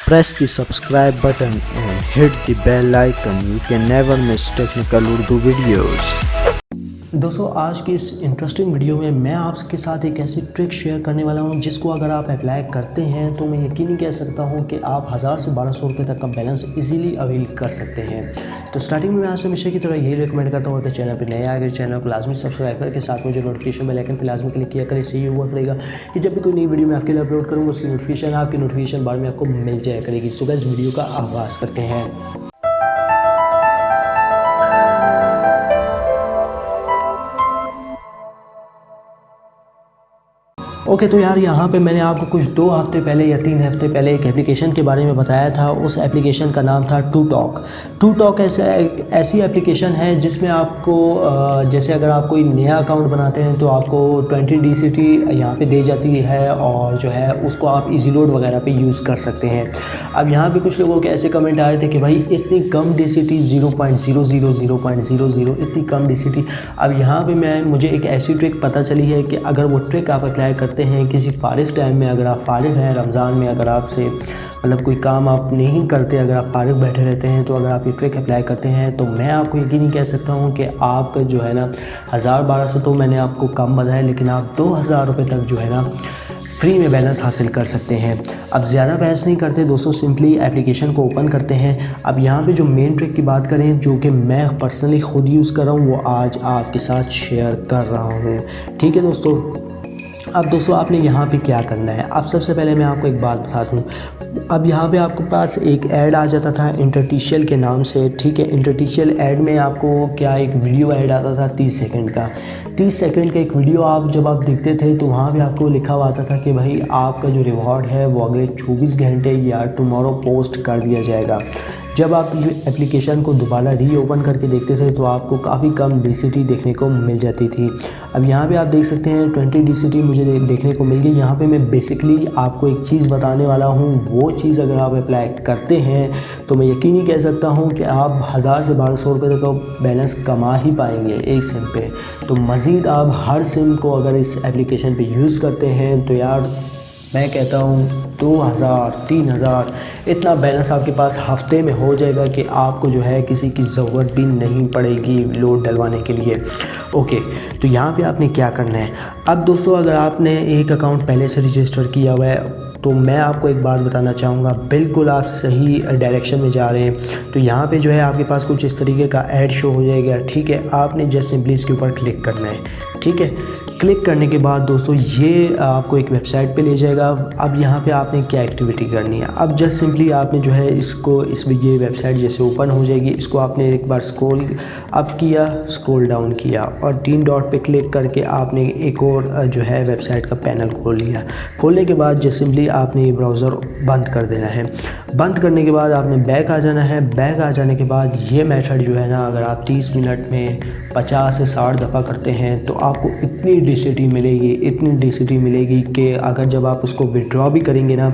Press the subscribe button and hit the bell icon. You can never miss technical Urdu videos. दोस्तों आज की इस interesting video में मैं आपके साथ एक ऐसी ट्रिक शेयर करने वाला हूं जिसको अगर आप अप्लाई करते हैं तो मैं यकीनी कह सकता हूं कि आप 1000 से 1200 रुपये तक का बैलेंस इजीली अवेल कर सकते हैं। तो स्टार्टिंग में मैं आपसे हमेशा की तरह यही रिकमेंड करता हूं कि चैनल पर नया आगे चैनल को लाजमी सब्सक्राइब करके साथ में जो नोटिफिकेशन बेल आइकन पर लाजमी क्लिक किया करें। इससे ये हुआ करेगा कि जब भी कोई नई वीडियो मैं आपके लिए अपलोड करूँगा उसकी नोटिफिकेशन बार में आपको मिल जाया करेगी। सो गाइस वीडियो का आगाज़ करते हैं। ओके तो यार यहाँ पे मैंने आपको कुछ 2 हफ्ते पहले या 3 हफ्ते पहले एक एप्लीकेशन के बारे में बताया था। उस एप्लीकेशन का नाम था टू टॉक ऐसी एप्लीकेशन है जिसमें आपको जैसे अगर आप कोई नया अकाउंट बनाते हैं तो आपको 20 DCT यहाँ पे दे जाती है और जो है उसको आप इजी लोड वगैरह पे यूज़ कर सकते हैं। अब यहाँ पे कुछ लोगों के ऐसे कमेंट आए थे कि भाई इतनी कम DCT 0.00 इतनी कम DCT। अब यहाँ पे मुझे एक ऐसी ट्रिक पता चली है कि अगर वो ट्रिक आप अप्लाई करते हैं किसी फारिग टाइम में, अगर आप फारिग हैं रमज़ान में, अगर आपसे मतलब कोई काम आप नहीं करते, अगर आप फारिग बैठे रहते हैं तो अगर आप ये ट्रिक अप्लाई करते हैं तो मैं आपको यकीनी कह सकता हूँ कि आप जो है ना 1000-1200 तो मैंने आपको कम बताया, लेकिन आप 2000 रुपये तक जो है ना फ्री में बैलेंस हासिल कर सकते हैं। अब ज़्यादा बहस नहीं करते दोस्तों, सिंपली एप्लीकेशन को ओपन करते हैं। अब यहाँ पे जो मेन ट्रिक की बात करें जो कि मैं पर्सनली ख़ुद यूज़ कर रहा हूँ वो आज आपके साथ शेयर कर रहा हूँ। ठीक है दोस्तों। अब दोस्तों आपने यहाँ पे क्या करना है, अब सबसे पहले मैं आपको एक बात बता दूँ। अब यहाँ पे आपके पास एक ऐड आ जाता था इंटरटिशियल के नाम से। ठीक है, इंटरटिशियल ऐड में आपको क्या एक वीडियो ऐड आता था 30 सेकंड का। 30 सेकंड का एक वीडियो जब आप देखते थे तो वहाँ पे आपको लिखा हुआ आता था कि भाई आपका जो रिवॉर्ड है वो अगले 24 घंटे या टुमारो पोस्ट कर दिया जाएगा। जब आप ये एप्लीकेशन को दोबारा रीओपन करके देखते थे तो आपको काफ़ी कम DCT देखने को मिल जाती थी। अब यहाँ पे आप देख सकते हैं 20 DCT मुझे देखने को मिल गई। यहाँ पे मैं बेसिकली आपको एक चीज़ बताने वाला हूँ, वो चीज़ अगर आप अप्लाई करते हैं तो मैं यकीनी कह सकता हूँ कि आप 1000 से 1200 रुपये तक का बैलेंस कमा ही पाएंगे एक सिम पे। तो मज़ीद आप हर सिम को अगर इस एप्लीकेशन पर यूज़ करते हैं तो यार मैं कहता हूँ 2000-3000 इतना बैलेंस आपके पास हफ्ते में हो जाएगा कि आपको जो है किसी की ज़रूरत भी नहीं पड़ेगी लोड डलवाने के लिए। ओके तो यहाँ पे आपने क्या करना है। अब दोस्तों अगर आपने एक अकाउंट पहले से रजिस्टर किया हुआ है तो मैं आपको एक बात बताना चाहूँगा, बिल्कुल आप सही डायरेक्शन में जा रहे हैं। तो यहाँ पे जो है आपके पास कुछ इस तरीके का ऐड शो हो जाएगा। ठीक है, आपने जस्ट सिंपली इसके ऊपर क्लिक करना है। ठीक है, क्लिक करने के बाद दोस्तों ये आपको एक वेबसाइट पे ले जाएगा। अब यहाँ पे आपने क्या एक्टिविटी करनी है, अब जस्ट सिंपली आपने जो है ये वेबसाइट जैसे ओपन हो जाएगी, इसको आपने एक बार स्क्रॉल अप किया, स्क्रॉल डाउन किया और 3 डॉट पे क्लिक करके आपने एक और जो है वेबसाइट का पैनल खोल लिया। खोलने के बाद जस्ट सिंपली आपने ये ब्राउज़र बंद कर देना है। बंद करने के बाद आपने बैक आ जाना है। बैक आ जाने के बाद ये मेथड जो है ना अगर आप 30 मिनट में 50 से 60 दफ़ा करते हैं तो आपको इतनी DCT मिलेगी कि अगर जब आप उसको विड्रॉ भी करेंगे ना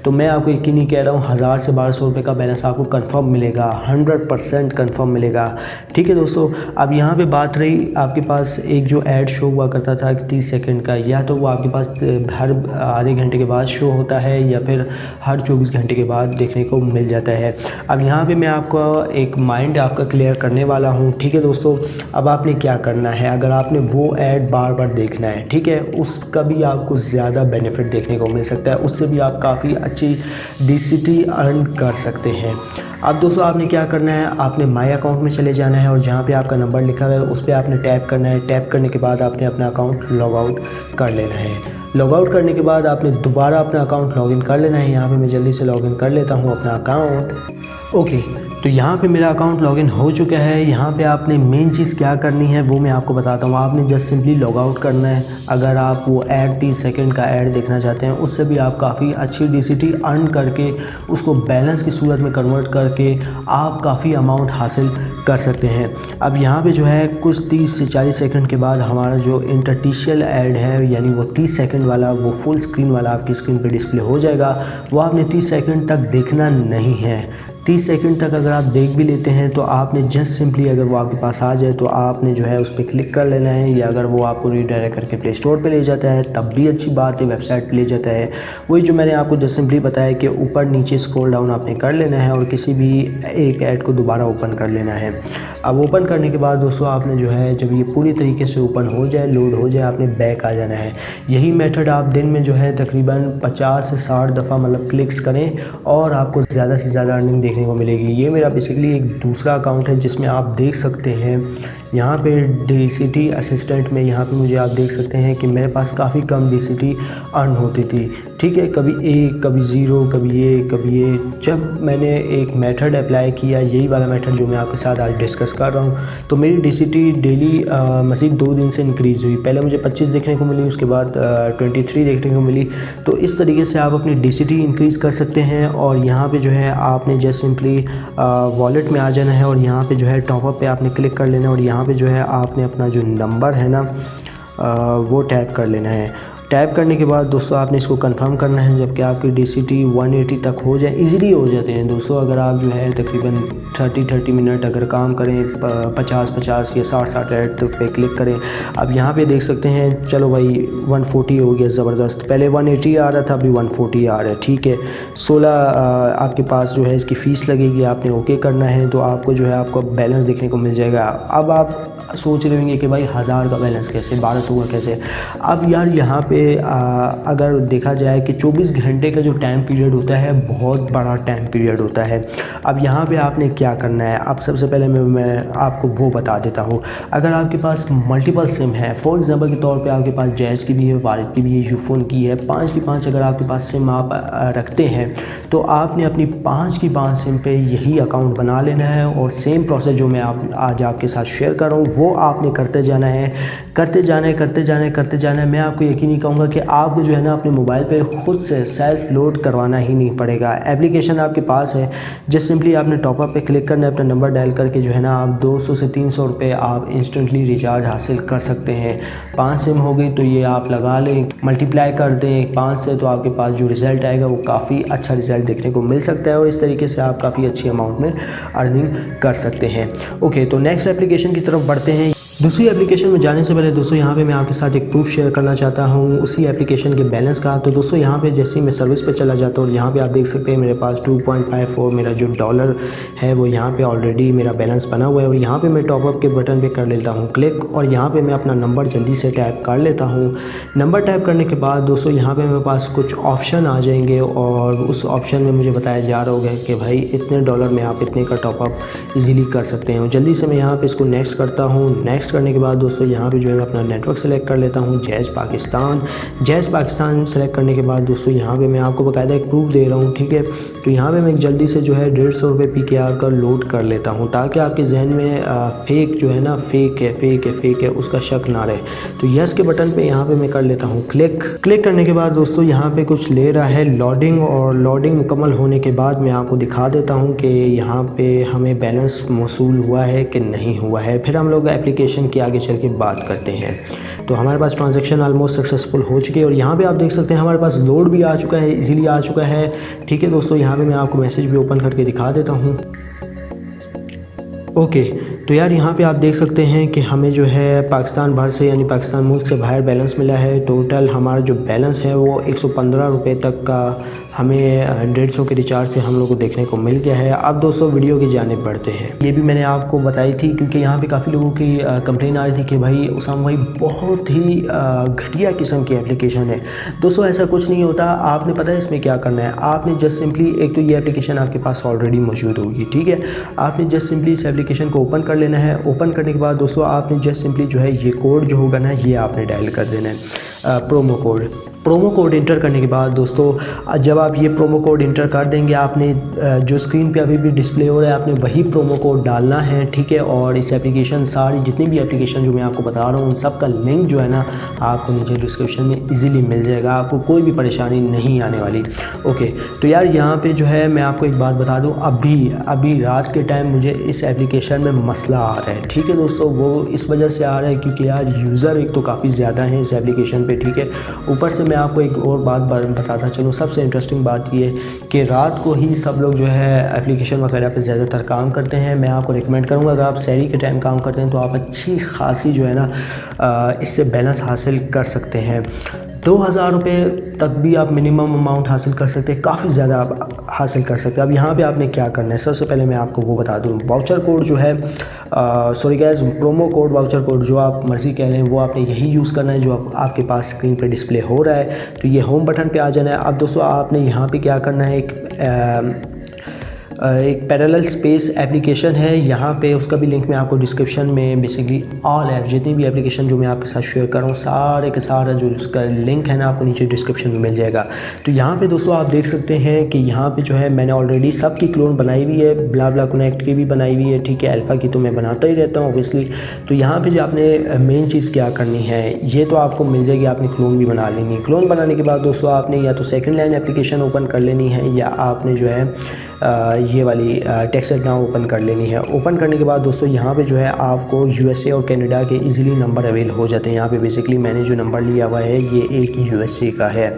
तो मैं आपको यकीनी कह रहा हूँ 1000 से 1200 रुपये का बैलेंस आपको कंफर्म मिलेगा, 100% कंफर्म मिलेगा। ठीक है दोस्तों। अब यहाँ पे बात रही आपके पास एक जो ऐड शो हुआ करता था 30 सेकंड का, या तो वो आपके पास हर आधे घंटे के बाद शो होता है या फिर हर 24 घंटे के बाद देखने को मिल जाता है। अब यहाँ पे मैं आपको एक माइंड आपका क्लियर करने वाला हूँ। ठीक है दोस्तों। अब आपने क्या करना है, अगर आपने वो ऐड बार बार देखना है, ठीक है, उसका भी आपको ज़्यादा बेनिफिट देखने को मिल सकता है, उससे भी आप काफ़ी अच्छी DCT अर्न कर सकते हैं। अब दोस्तों आपने क्या करना है, आपने माई अकाउंट में चले जाना है और जहाँ पे आपका नंबर लिखा हुआ है उस पर आपने टैप करना है। टैप करने के बाद आपने अपना अकाउंट लॉग आउट कर लेना है। लॉग आउट करने के बाद आपने दोबारा अपना अकाउंट लॉगिन कर लेना है। यहाँ पे मैं जल्दी से लॉगिन कर लेता हूँ अपना अकाउंट। ओके तो यहाँ पे मेरा अकाउंट लॉगिन हो चुका है। यहाँ पे आपने मेन चीज़ क्या करनी है वो मैं आपको बताता हूँ। आपने जस्ट सिंपली लॉग आउट करना है। अगर आप वो ऐड 30 सेकंड का ऐड देखना चाहते हैं उससे भी आप काफ़ी अच्छी DCT अर्न करके उसको बैलेंस की सूरत में कन्वर्ट करके आप काफ़ी अमाउंट हासिल कर सकते हैं। अब यहाँ पे जो है कुछ 30 से 40 सेकंड के बाद हमारा जो इंटरटिशियल ऐड है यानी वो 30 सेकंड वाला वो फुल स्क्रीन वाला आपकी स्क्रीन पे डिस्प्ले हो जाएगा। वो आपने 30 सेकंड तक देखना नहीं है। 30 सेकंड तक अगर आप देख भी लेते हैं तो आपने जस्ट सिंपली अगर वो आपके पास आ जाए तो आपने जो है उस पर क्लिक कर लेना है, या अगर वो आपको रीडायरेक्ट करके प्ले स्टोर पे ले जाता है तब भी अच्छी बात है, वेबसाइट पे ले जाता है। वही जो मैंने आपको जस्ट सिंपली बताया कि ऊपर नीचे स्क्रॉल डाउन आपने कर लेना है और किसी भी एक ऐड को दोबारा ओपन कर लेना है। अब ओपन करने के बाद दोस्तों आपने जो है जब ये पूरी तरीके से ओपन हो जाए, लोड हो जाए, आपने बैक आ जाना है। यही मेथड आप दिन में जो है तकरीबन 50 से 60 दफ़ा मतलब क्लिक्स करें और आपको ज़्यादा से ज़्यादा अर्निंग देखने को मिलेगी। ये मेरा बेसिकली एक दूसरा अकाउंट है जिसमें आप देख सकते हैं यहाँ पे DCT असिस्टेंट में यहाँ पे मुझे आप देख सकते हैं कि मेरे पास काफ़ी कम DCT अर्न होती थी, ठीक है, कभी 1 कभी 0 कभी ये कभी ये। जब मैंने एक मेथड अप्लाई किया, यही वाला मेथड जो मैं आपके साथ आज डिस्कस कर रहा हूँ, तो मेरी DCT डेली मज़ीद 2 दिन से इंक्रीज़ हुई। पहले मुझे 25 देखने को मिली, उसके बाद 23 देखने को मिली। तो इस तरीके से आप अपनी DCT इंक्रीज़ कर सकते हैं। और यहाँ पे जो है आपने जस्ट सिंपली वॉलेट में आ जाना है और यहाँ पे जो है टॉपअप पे आपने क्लिक कर लेना है और यहाँ पे जो है आपने अपना जो नंबर है ना वो टाइप कर लेना है। टाइप करने के बाद दोस्तों आपने इसको कंफर्म करना है, जबकि आपकी DCT 180 तक हो जाए। इजीली हो जाते हैं दोस्तों, अगर आप जो है तकरीबन 30 मिनट अगर काम करें, 50 या 60 ऐड पे क्लिक करें। अब यहाँ पे देख सकते हैं, चलो भाई 140 हो गया, ज़बरदस्त। पहले 180 आ रहा था, अभी 140 आ रहा है, ठीक है। 16 आपके पास जो है इसकी फ़ीस लगेगी, आपने ओके करना है तो आपको जो है आपको बैलेंस देखने को मिल जाएगा। अब आप सोच रहे होंगे कि भाई 1000 का बैलेंस कैसे, 1200 का कैसे। अब यार यहाँ पे अगर देखा जाए कि 24 घंटे का जो टाइम पीरियड होता है बहुत बड़ा टाइम पीरियड होता है। अब यहाँ पे आपने क्या करना है, अब सबसे पहले मैं आपको वो बता देता हूँ। अगर आपके पास मल्टीपल सिम है, फॉर एग्ज़ाम्पल के तौर पे आपके पास जैज़ की भी है, वारिद की भी है, यूफोन की है, 5 की 5 अगर आपके पास सिम आप रखते हैं तो आपने अपनी 5 की 5 सिम पे यही अकाउंट बना लेना है और सेम प्रोसेस जो मैं आज आपके साथ शेयर कर रहा हूँ वो आपने करते जाना है, करते जाना है। मैं आपको यकीन नहीं कहूँगा कि आपको जो है ना अपने मोबाइल पे ख़ुद से सेल्फ लोड करवाना ही नहीं पड़ेगा। एप्लीकेशन आपके पास है, जस्ट सिंपली आपने टॉपअप पे क्लिक करना है, अपना नंबर डायल करके जो है ना आप 200 से 300 रुपये आप इंस्टेंटली रिचार्ज हासिल कर सकते हैं। 5 सिम हो गई तो ये आप लगा लें, मल्टीप्लाई कर दें 5 से, तो आपके पास जो रिज़ल्ट आएगा वो काफ़ी अच्छा रिज़ल्ट देखने को मिल सकता है और इस तरीके से आप काफ़ी अच्छी अमाउंट में अर्निंग कर सकते हैं। ओके, तो नेक्स्ट एप्लीकेशन की तरफ बढ़ते हैं। दूसरी एप्लीकेशन में जाने से पहले दोस्तों यहाँ पे मैं आपके साथ एक प्रूफ शेयर करना चाहता हूँ उसी एप्लीकेशन के बैलेंस का। तो दोस्तों यहाँ पे जैसे ही मैं सर्विस पे चला जाता हूँ और यहाँ पे आप देख सकते हैं मेरे पास 2.54 मेरा जो डॉलर है वो यहाँ पे ऑलरेडी मेरा बैलेंस बना हुआ है। और यहाँ पे मैं टॉपअप के बटन पे कर लेता हूँ क्लिक और यहाँ पे मैं अपना नंबर जल्दी से टाइप कर लेता हूँ। नंबर टाइप करने के बाद दोस्तों यहाँ पे मेरे पास कुछ ऑप्शन आ जाएंगे और उस ऑप्शन में मुझे बताया जा रहा होगा कि भाई इतने डॉलर में आप इतने का टॉपअप ईजिली कर सकते हैं। जल्दी से मैं यहाँ पर इसको नेक्स्ट करता हूँ। नेक्स्ट करने के बाद दोस्तों यहाँ पे जो है मैं अपना नेटवर्क सेलेक्ट कर लेता हूँ, जैज़ पाकिस्तान सेलेक्ट करने के बाद दोस्तों यहाँ पे मैं आपको बाकायदा एक प्रूफ दे रहा हूँ, ठीक है। तो यहाँ पे मैं जल्दी से जो है 150 रुपये PKR का लोड कर लेता हूँ ताकि आपके जहन में फेक जो है ना फेक है उसका शक ना रहे। तो यस के बटन पे यहाँ पे मैं कर लेता हूँ क्लिक करने के बाद दोस्तों यहाँ पे कुछ ले रहा है लॉडिंग, और लॉडिंग मुकम्मल होने के बाद मैं आपको दिखा देता हूँ कि यहाँ पे हमें बैलेंस मौसूल हुआ है कि नहीं हुआ है। फिर हम लोग एप्लीकेशन की आगे चल के बात करते हैं। तो हमारे पास ट्रांजैक्शन ऑलमोस्ट सक्सेसफुल हो चुकी है और यहाँ पे आप देख सकते हैं हमारे पास लोड भी आ चुका है, इजीली आ चुका है, ठीक है दोस्तों। यहाँ पे मैं आपको मैसेज भी ओपन करके दिखा देता हूँ। ओके, तो यार यहाँ पे आप देख सकते हैं कि हमें जो है पाकिस्तान भर से यानी पाकिस्तान मुल्क से बाहर बैलेंस मिला है। टोटल हमारा जो बैलेंस है वो 115 रुपये तक का हमें 150 के रिचार्ज पे हम लोग को देखने को मिल गया है। अब दोस्तों वीडियो की जानिब बढ़ते हैं। ये भी मैंने आपको बताई थी क्योंकि यहाँ पे काफ़ी लोगों की कंप्लेन आ रही थी कि भाई उसामा भाई बहुत ही घटिया किस्म की एप्लीकेशन है। दोस्तों ऐसा कुछ नहीं होता। आपने पता है इसमें क्या करना है, आपने जस्ट सिंपली एक तो ये एप्लीकेशन आपके पास ऑलरेडी मौजूद होगी, ठीक है। आपने जस्ट सिंपली इस एप्लीकेशन को ओपन कर लेना है। ओपन करने के बाद दोस्तों आपने जस्ट सिंपली जो है ये कोड जो होगा ना ये आपने डायल कर देना है, प्रोमो कोड इंटर करने के बाद दोस्तों जब आप ये प्रोमो कोड इंटर कर देंगे आपने जो स्क्रीन पे अभी भी डिस्प्ले हो रहा है आपने वही प्रोमो कोड डालना है, ठीक है। और इस एप्लीकेशन सारी जितनी भी एप्लीकेशन जो मैं आपको बता रहा हूँ उन सब का लिंक जो है ना आपको नीचे डिस्क्रिप्शन में इजीली मिल जाएगा, आपको कोई भी परेशानी नहीं आने वाली। ओके, तो यार यहाँ पे जो है मैं आपको एक बात बता दूँ, अभी रात के टाइम मुझे इस एप्लीकेशन में मसला आ रहा है, ठीक है दोस्तों। वो इस वजह से आ रहा है क्योंकि यार यूज़र एक तो काफ़ी ज़्यादा है इस एप्लीकेशन पर, ठीक है। ऊपर से मैं आपको एक और बात बताता चलूँ। सबसे इंटरेस्टिंग बात ये कि रात को ही सब लोग जो है एप्लीकेशन वगैरह पे ज़्यादातर काम करते हैं। मैं आपको रिकमेंड करूँगा अगर आप सहरी के टाइम काम करते हैं तो आप अच्छी खासी जो है ना इससे बैलेंस हासिल कर सकते हैं। 2000 रुपये तक भी आप मिनिमम अमाउंट हासिल कर सकते हैं, काफ़ी ज़्यादा आप हासिल कर सकते हैं। अब यहाँ पे आपने क्या करना है, सबसे पहले मैं आपको वो बता दूँ। वाउचर कोड जो है sorry guys, promo code, voucher code जो आप मर्ज़ी कह लें, वो आपने यही यूज़ करना है जो आपके पास स्क्रीन पे डिस्प्ले हो रहा है। तो ये होम बटन पे आ जाना है। अब दोस्तों आपने यहाँ पे क्या करना है, एक पैरेलल स्पेस एप्लीकेशन है यहाँ पे, उसका भी लिंक मैं आपको डिस्क्रिप्शन में, बेसिकली ऑल ऐप जितनी भी एप्लीकेशन जो मैं आपके साथ शेयर कर रहा हूँ सारे के सारा जो उसका लिंक है ना आपको नीचे डिस्क्रिप्शन में मिल जाएगा। तो यहाँ पे दोस्तों आप देख सकते हैं कि यहाँ पे जो है मैंने ऑलरेडी सब की क्लोन बनाई हुई है, ब्ला कनेक्ट की भी बनाई हुई है, ठीक है। अल्फ़ा की तो मैं बनाता ही रहता हूँ ऑब्वियसली। तो यहाँ पर जो आपने मेन चीज़ क्या करनी है, ये तो आपको मिल जाएगी, आपने क्लोन भी बना लेनी है। क्लोन बनाने के बाद दोस्तों आपने या तो सेकेंड लाइन एप्लीकेशन ओपन कर लेनी है या आपने जो है ये वाली टेक्स्ट नाउ ओपन कर लेनी है। ओपन करने के बाद दोस्तों यहाँ पे जो है आपको यूएसए और कनाडा के इजीली नंबर अवेल हो जाते हैं। यहाँ पे बेसिकली मैंने जो नंबर लिया हुआ है ये एक यूएसए का है,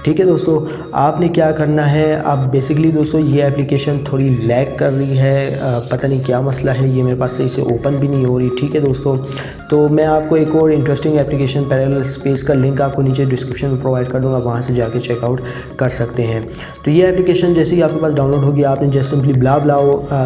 ठीक है दोस्तों। आपने क्या करना है, अब बेसिकली दोस्तों ये एप्लीकेशन थोड़ी लैग कर रही है, पता नहीं क्या मसला है, ये मेरे पास सही से ओपन भी नहीं हो रही, ठीक है दोस्तों। तो मैं आपको एक और इंटरेस्टिंग एप्लीकेशन पैरेलल स्पेस का लिंक आपको नीचे डिस्क्रिप्शन में प्रोवाइड कर दूँगा, वहाँ से जाके चेकआउट कर सकते हैं। तो ये एप्लीकेशन जैसे ही आपके पास डाउनलोड होगी, आपने जस्ट सिंपली ब्ला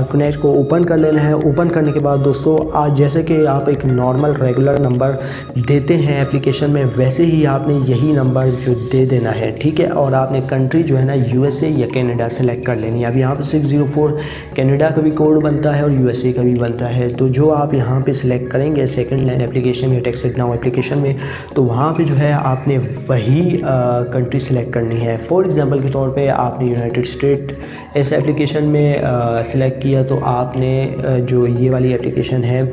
कनेक्ट को ओपन कर लेना है। ओपन करने के बाद दोस्तों आज जैसे कि आप एक नॉर्मल रेगुलर नंबर देते हैं एप्लीकेशन में, वैसे ही आपने यही नंबर जो दे देना है, ठीक है। और आपने कंट्री जो है ना यूएसए या कनाडा सेलेक्ट कर लेनी है। अब यहाँ पे 604 कनाडा का भी कोड बनता है और यूएसए का भी बनता है। तो जो आप यहाँ पे सिलेक्ट करेंगे सेकंड लाइन एप्लीकेशन या टेक्स्ट नाउ एप्लीकेशन में, तो वहाँ पे जो है आपने वही कंट्री सेलेक्ट करनी है। फॉर एग्जांपल के तौर पे आपने यूनाइटेड स्टेट इस एप्लीकेशन में सिलेक्ट किया, तो आपने जो ये वाली एप्लीकेशन है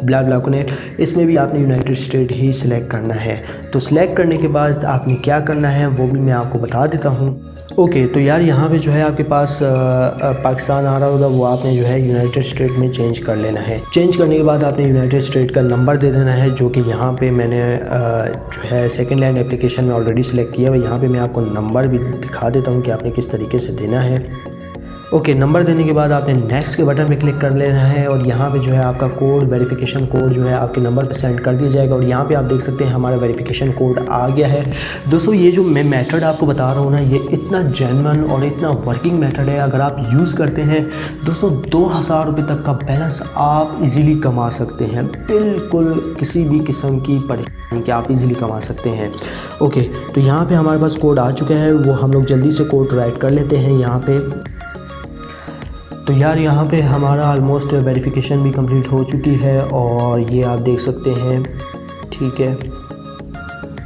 ब्ला कनेक्ट, इसमें भी आपने यूनाइटेड स्टेट ही सिलेक्ट करना है। तो सिलेक्ट करने के बाद आपने क्या करना है वो भी मैं आपको बता देता हूँ। ओके, तो यार यहाँ पे जो है आपके पास पाकिस्तान आ रहा होगा, वो आपने जो है यूनाइटेड स्टेट में चेंज कर लेना है। चेंज करने के बाद आपने यूनाइटेड स्टेट का नंबर दे देना है, जो कि यहाँ पे मैंने जो है सेकंड लाइन एप्लीकेशन में ऑलरेडी सिलेक्ट किया है। यहाँ पे मैं आपको नंबर भी दिखा देता हूँ कि आपने किस तरीके से देना है। ओके, नंबर देने के बाद आपने नेक्स्ट के बटन पे क्लिक कर लेना है और यहाँ पे जो है आपका कोड, वेरिफिकेशन कोड जो है आपके नंबर पे सेंड कर दिया जाएगा। और यहाँ पे आप देख सकते हैं हमारा वेरिफिकेशन कोड आ गया है। दोस्तों ये जो मैं मेथड आपको बता रहा हूँ ना, ये इतना जेन्युइन और इतना वर्किंग मेथड है। अगर आप यूज़ करते हैं दोस्तों 2000 रुपये तक का बैलेंस आप इजीली कमा सकते हैं, बिल्कुल किसी भी किस्म की परेशानी कि आप इजीली कमा सकते हैं। ओके, तो यहाँ पे हमारे पास कोड आ चुका है, वो हम लोग जल्दी से कोड राइट कर लेते हैं यहाँ पे। तो यार यहाँ पे हमारा ऑलमोस्ट वेरिफिकेशन भी कंप्लीट हो चुकी है और ये आप देख सकते हैं, ठीक है।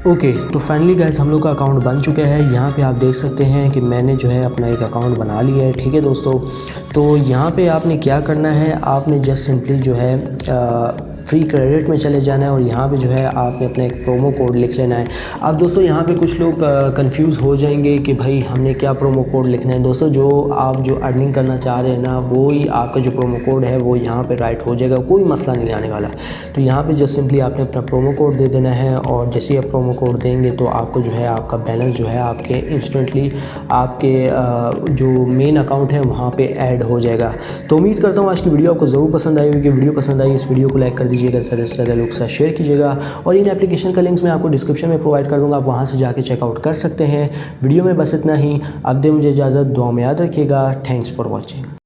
ओके, तो फाइनली गाइस हम लोग का अकाउंट बन चुका है। यहाँ पे आप देख सकते हैं कि मैंने जो है अपना एक अकाउंट बना लिया है, ठीक है दोस्तों। तो यहाँ पे आपने क्या करना है, आपने जस्ट सिंपली जो है फ्री क्रेडिट में चले जाना है और यहाँ पे जो है आपने अपना एक प्रोमो कोड लिख लेना है। अब दोस्तों यहाँ पे कुछ लोग कंफ्यूज हो जाएंगे कि भाई हमने क्या प्रोमो कोड लिखना है। दोस्तों जो आप जो अर्निंग करना चाह रहे हैं ना, वो ही आपका जो प्रोमो कोड है वो यहाँ पे राइट हो जाएगा, कोई मसला नहीं आने वाला। तो यहाँ पे जस्ट सिंपली आपने अपना प्रोमो कोड दे देना है और जैसे ही आप प्रोमो कोड देंगे तो आपको जो है आपका बैलेंस जो है आपके इंस्टेंटली आपके जो मेन अकाउंट है वहाँ पर ऐड हो जाएगा। तो उम्मीद करता हूँ आज की वीडियो आपको ज़रूर पसंद आई होगी। वीडियो पसंद आई इस वीडियो को लाइक कर दीजिएगा, ज़्यादा से ज़्यादा लोग के साथ शेयर कीजिएगा और इन एप्लीकेशन का लिंक्स मैं आपको डिस्क्रिप्शन में प्रोवाइड कर दूंगा, आप वहां से जाके चेकआउट कर सकते हैं। वीडियो में बस इतना ही, अब दे मुझे इजाज़त, दुआ में याद रखिएगा। Thanks for watching.